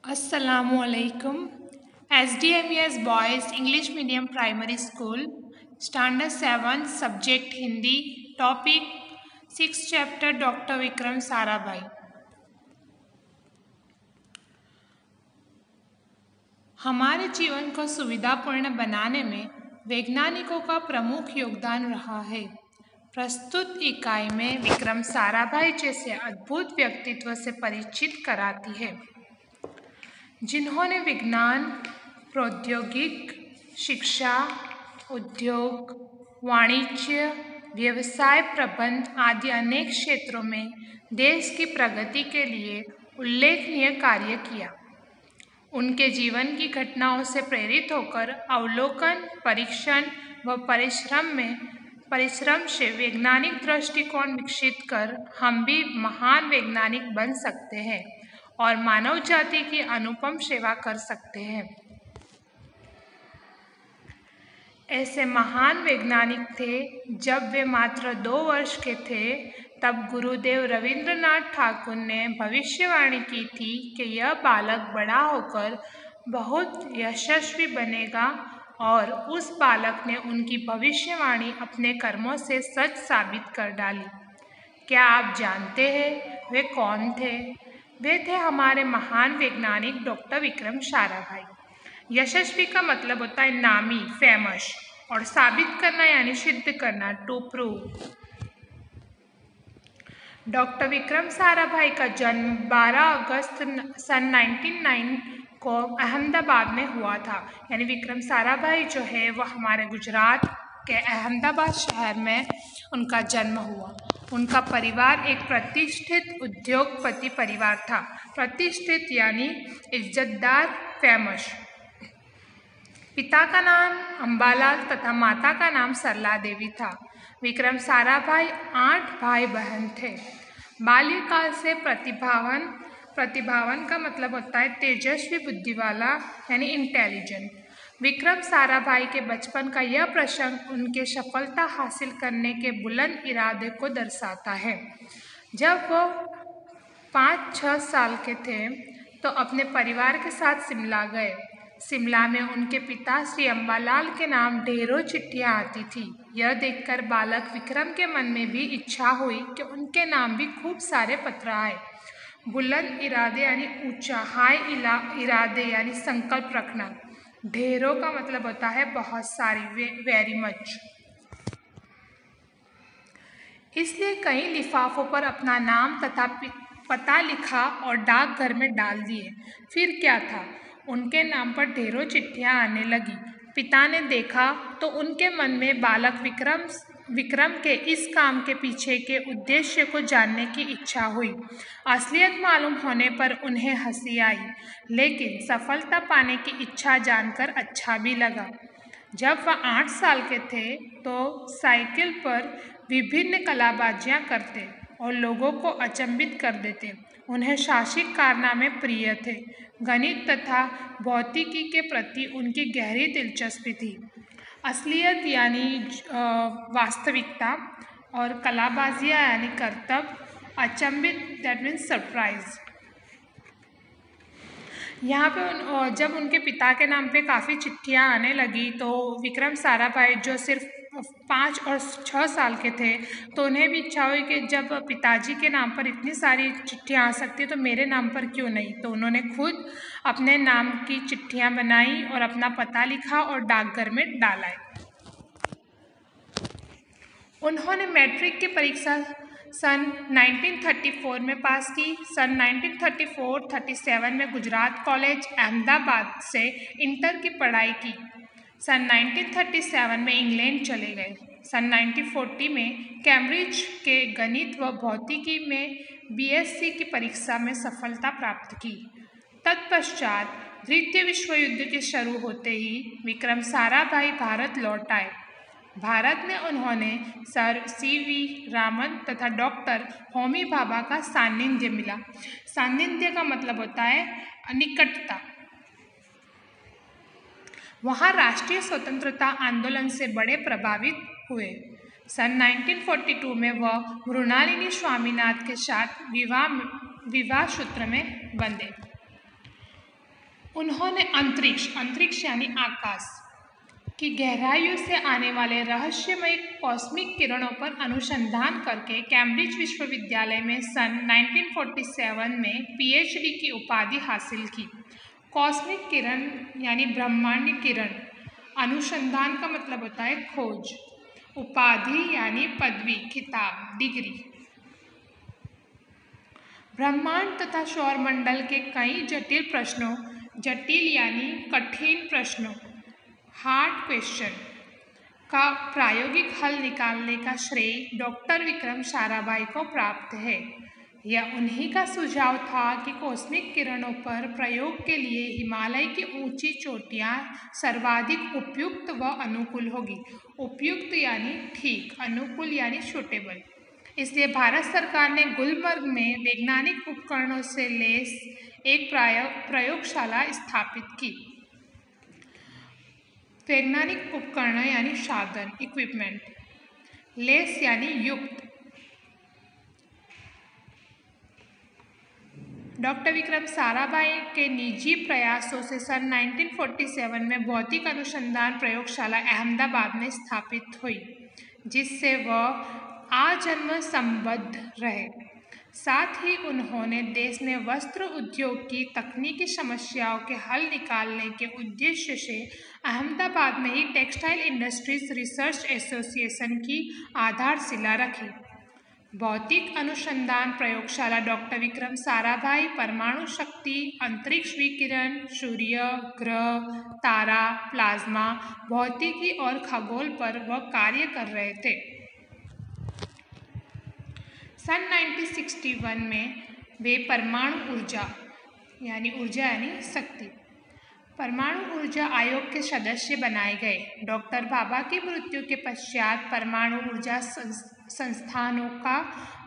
Assalamualaikum. SDMES Boys English Medium Primary School, Standard 7, Subject Hindi, Topic 6 Chapter Dr. Vikram Sarabhai. हमारे जीवन को सुविधापूर्ण बनाने में वैज्ञानिकों का प्रमुख योगदान रहा है। प्रस्तुत इकाई में विक्रम साराभाई जैसे अद्भुत व्यक्तित्व से परिचित कराती है, जिन्होंने विज्ञान, प्रौद्योगिक, शिक्षा, उद्योग, वाणिज्य, व्यवसाय प्रबंध आदि अनेक क्षेत्रों में देश की प्रगति के लिए उल्लेखनीय कार्य किया। उनके जीवन की घटनाओं से प्रेरित होकर अवलोकन, परीक्षण व परिश्रम से वैज्ञानिक दृष्टिकोण विकसित कर हम भी महान वैज्ञानिक बन सकते हैं और मानव जाति की अनुपम सेवा कर सकते हैं। ऐसे महान वैज्ञानिक थे। जब वे मात्र 2 वर्ष के थे, तब गुरुदेव रविंद्रनाथ ठाकुर ने भविष्यवाणी की थी कि यह बालक बड़ा होकर बहुत यशस्वी बनेगा, और उस बालक ने उनकी भविष्यवाणी अपने कर्मों से सच साबित कर डाली। क्या आप जानते हैं वे कौन थे? वे थे हमारे महान वैज्ञानिक डॉक्टर विक्रम साराभाई। यशस्वी का मतलब होता है नामी, फेमस, और साबित करना यानी सिद्ध करना, to prove. Doctor Vikram Sarabhai का जन्म 12 अगस्त सन 1909 को अहमदाबाद में हुआ था। यानी विक्रम साराभाई जो है वो हमारे गुजरात के अहमदाबाद शहर में उनका जन्म हुआ। उनका परिवार एक प्रतिष्ठित उद्योगपति परिवार था। प्रतिष्ठित यानी इज्जतदार, फेमस। पिता का नाम अंबालाल तथा माता का नाम सरला देवी था। विक्रम साराभाई 8 भाई बहन थे। बाल्यकाल से प्रतिभावान का मतलब होता है तेजस्वी बुद्धि वाला, यानी इंटेलिजेंट। विक्रम साराभाई के बचपन का यह प्रसंग उनके सफलता हासिल करने के बुलंद इरादे को दर्शाता है। जब वो 5-6 साल के थे तो अपने परिवार के साथ शिमला गए। शिमला में उनके पिता श्री अंबालाल के नाम ढेरों चिट्ठियां आती थी। यह देखकर बालक विक्रम के मन में भी इच्छा हुई कि उनके नाम भी खूब सारे पत्र आए। बुलंद इरादे यानी ऊंचा, हाई इरादे यानी संकल्प रखना। ढेरों का मतलब होता है बहुत सारी, वेरी मच। इसलिए कई लिफाफों पर अपना नाम तथा पता लिखा और डाकघर में डाल दिए। फिर क्या था, उनके नाम पर ढेरों चिट्ठियां आने लगी। पिता ने देखा तो उनके मन में बालक विक्रम के इस काम के पीछे के उद्देश्य को जानने की इच्छा हुई। असलियत मालूम होने पर उन्हें हंसी आई, लेकिन सफलता पाने की इच्छा जानकर अच्छा भी लगा। जब वह 8 साल के थे तो साइकिल पर विभिन्न कलाबाजियां करते और लोगों को अचंभित कर देते। उन्हें साहसिक कारनामे प्रिय थे। गणित तथा भौतिकी के प्रति उनकी गहरी दिलचस्पी थी। असलियत यानी वास्तविकता, और कलाबाजियां यानी करतब, अचंभित दैट मीन्स सरप्राइज। यहाँ पे जब उनके पिता के नाम पे काफ़ी चिट्ठियाँ आने लगी तो विक्रम साराभाई जो सिर्फ 5 और 6 साल के थे, तो उन्हें भी इच्छा हुई कि जब पिताजी के नाम पर इतनी सारी चिट्ठियाँ आ सकती है तो मेरे नाम पर क्यों नहीं। तो उन्होंने खुद अपने नाम की चिट्ठियाँ बनाई और अपना पता लिखा और डाकघर में डाला। उन्होंने मैट्रिक की परीक्षा सन 1934 में पास की। सन 1934-37 में गुजरात कॉलेज अहमदाबाद से इंटर की पढ़ाई की। सन 1937 में इंग्लैंड चले गए। सन 1940 में कैम्ब्रिज के गणित व भौतिकी में BSc की परीक्षा में सफलता प्राप्त की। तत्पश्चात द्वितीय विश्व युद्ध के शुरू होते ही विक्रम साराभाई भारत लौट आए। भारत में उन्होंने सर CV रामन तथा डॉक्टर होमी भाभा का सानिध्य मिला। सानिध्य का मतलब होता है निकटता। वहाँ राष्ट्रीय स्वतंत्रता आंदोलन से बड़े प्रभावित हुए। सन 1942 में वह मृणालिनी स्वामीनाथन के साथ विवाह सूत्र में बंधे। उन्होंने अंतरिक्ष यानी आकाश की गहराइयों से आने वाले रहस्यमय कॉस्मिक किरणों पर अनुसंधान करके कैम्ब्रिज विश्वविद्यालय में सन 1947 में पीएचडी की उपाधि हासिल की। कॉस्मिक किरण यानी ब्रह्मांड किरण, अनुसंधान का मतलब होता है खोज, उपाधि यानी पदवी, खिताब, डिग्री। ब्रह्मांड तथा सौरमंडल के कई जटिल यानी कठिन प्रश्नों, हार्ड क्वेश्चन का प्रायोगिक हल निकालने का श्रेय डॉक्टर विक्रम साराभाई को प्राप्त है। यह उन्हीं का सुझाव था कि कॉस्मिक किरणों पर प्रयोग के लिए हिमालय की ऊंची चोटियां सर्वाधिक उपयुक्त व अनुकूल होगी। उपयुक्त यानी ठीक, अनुकूल यानी सूटेबल। इसलिए भारत सरकार ने गुलमर्ग में वैज्ञानिक उपकरणों से लैस एक प्रयोगशाला स्थापित की। वैज्ञानिक उपकरण यानी साधन, इक्विपमेंट, लैस यानी युक्त। डॉक्टर विक्रम साराभाई के निजी प्रयासों से सन 1947 में भौतिक अनुसंधान प्रयोगशाला अहमदाबाद में स्थापित हुई, जिससे वह आजन्म संबद्ध रहे। साथ ही उन्होंने देश में वस्त्र उद्योग की तकनीकी समस्याओं के हल निकालने के उद्देश्य से अहमदाबाद में ही टेक्सटाइल इंडस्ट्रीज रिसर्च एसोसिएशन की आधारशिला रखी। भौतिक अनुसंधान प्रयोगशाला डॉक्टर विक्रम साराभाई परमाणु शक्ति, अंतरिक्ष विकिरण, सूर्य, ग्रह, तारा, प्लाज्मा, भौतिकी और खगोल पर वह कार्य कर रहे थे। सन 1961 में वे परमाणु ऊर्जा यानी शक्ति परमाणु ऊर्जा आयोग के सदस्य बनाए गए। डॉक्टर भाभा की मृत्यु के पश्चात परमाणु ऊर्जा संस्थानों का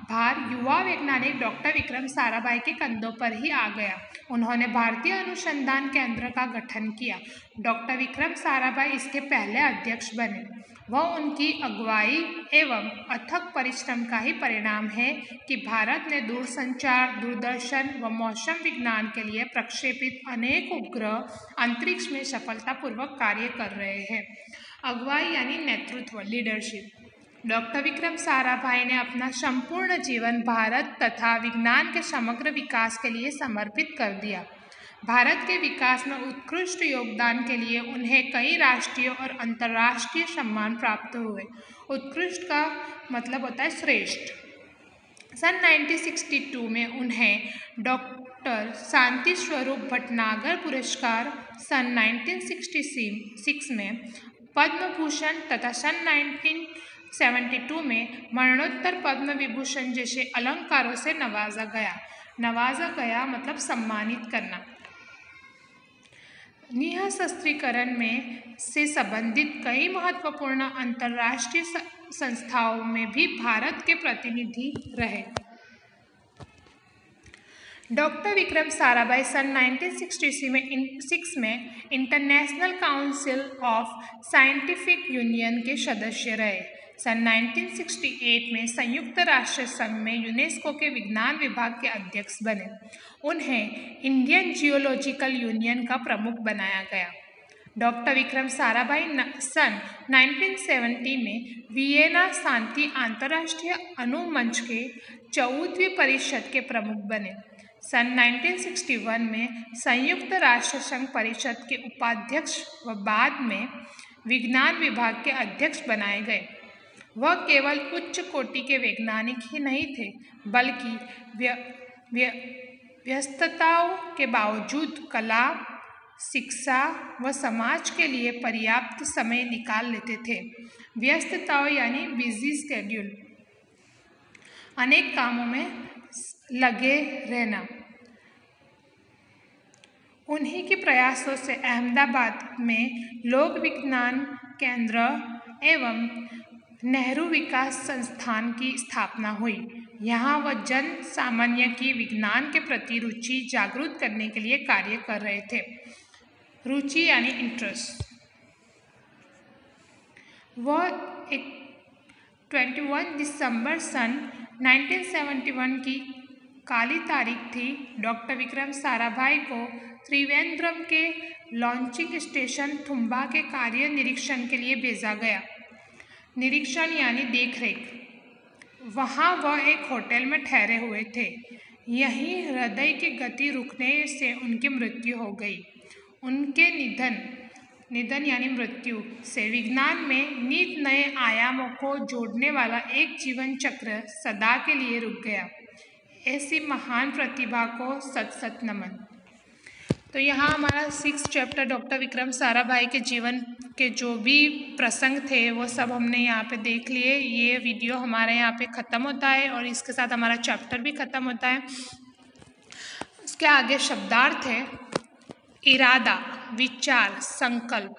भार युवा वैज्ञानिक डॉक्टर विक्रम साराभाई के कंधों पर ही आ गया। उन्होंने भारतीय अनुसंधान केंद्र का गठन किया। डॉक्टर विक्रम साराभाई इसके पहले अध्यक्ष बने। वह उनकी अगुवाई एवं अथक परिश्रम का ही परिणाम है कि भारत ने दूरसंचार, दूरदर्शन व मौसम विज्ञान के लिए प्रक्षेपित अनेक उपग्रह अंतरिक्ष में सफलतापूर्वक कार्य कर रहे हैं। अगुवाई यानी नेतृत्व, लीडरशिप। डॉक्टर विक्रम साराभाई ने अपना संपूर्ण जीवन भारत तथा विज्ञान के समग्र विकास के लिए समर्पित कर दिया। भारत के विकास में उत्कृष्ट योगदान के लिए उन्हें कई राष्ट्रीय और अंतर्राष्ट्रीय सम्मान प्राप्त हुए। उत्कृष्ट का मतलब होता है श्रेष्ठ। सन 1962 में उन्हें डॉक्टर शांति स्वरूप भटनागर पुरस्कार, सन 1966 में पद्म भूषण तथा सन 1972 में मरणोत्तर पद्म विभूषण जैसे अलंकारों से नवाजा गया मतलब सम्मानित करना। निःशस्त्रीकरण में से संबंधित कई महत्वपूर्ण अंतर्राष्ट्रीय संस्थाओं में भी भारत के प्रतिनिधि रहे। डॉक्टर विक्रम साराभाई सन 1966 में international council of scientific union के सदस्य रहे। सन 1968 में संयुक्त राष्ट्र संघ में यूनेस्को के विज्ञान विभाग के अध्यक्ष बने। उन्हें इंडियन जियोलॉजिकल यूनियन का प्रमुख बनाया गया। डॉक्टर विक्रम साराभाई सन 1970 में वियना शांति अंतर्राष्ट्रीय अणु मंच के 14वीं परिषद के प्रमुख बने। सन 1961 में संयुक्त राष्ट्र संघ परिषद के उपाध्यक्ष व बाद में विज्ञान विभाग के अध्यक्ष बनाए गए। वह केवल उच्च कोटि के वैज्ञानिक ही नहीं थे, बल्कि व्यस्तताओं के बावजूद कला, शिक्षा व समाज के लिए पर्याप्त समय निकाल लेते थे। व्यस्तताओं यानी बिजी स्केड्यूल, अनेक कामों में लगे रहना। उन्हीं के प्रयासों से अहमदाबाद में लोक विज्ञान केंद्र एवं नेहरू विकास संस्थान की स्थापना हुई। यहाँ वह जन सामान्य की विज्ञान के प्रति रुचि जागृत करने के लिए कार्य कर रहे थे। रुचि यानी इंटरेस्ट। वह 21 दिसंबर सन 1971 की काली तारीख थी। डॉक्टर विक्रम साराभाई को त्रिवेंद्रम के लॉन्चिंग स्टेशन थुम्बा के कार्य निरीक्षण के लिए भेजा गया। निरीक्षण यानी देखरेख। वहाँ वह एक होटल में ठहरे हुए थे। यहीं हृदय की गति रुकने से उनकी मृत्यु हो गई। उनके निधन यानी मृत्यु से विज्ञान में नित नए आयामों को जोड़ने वाला एक जीवन चक्र सदा के लिए रुक गया। ऐसी महान प्रतिभा को सत सत नमन। तो यहाँ हमारा 6 चैप्टर डॉक्टर विक्रम साराभाई के जीवन के जो भी प्रसंग थे वो सब हमने यहाँ पे देख लिए। ये वीडियो हमारे यहाँ पे ख़त्म होता है और इसके साथ हमारा चैप्टर भी ख़त्म होता है। उसके आगे शब्दार्थ है इरादा, विचार, संकल्प।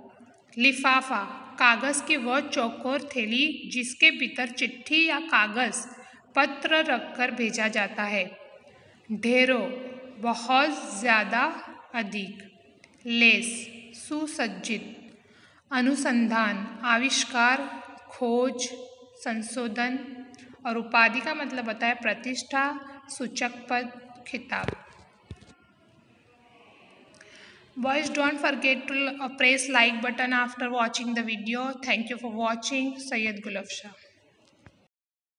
लिफाफा, कागज़ की वह चौकोर थैली जिसके भीतर चिट्ठी या कागज़ पत्र रखकर भेजा जाता है। ढेरों, बहुत ज़्यादा, अधिक। लेस, सुसज्जित। अनुसंधान, आविष्कार, खोज, संशोधन। और उपाधि का मतलब होता है प्रतिष्ठा, सूचक पद, खिताब। Boys, don't forget to press like button after watching the video. Thank you for watching. Sayyid Gulab Shah.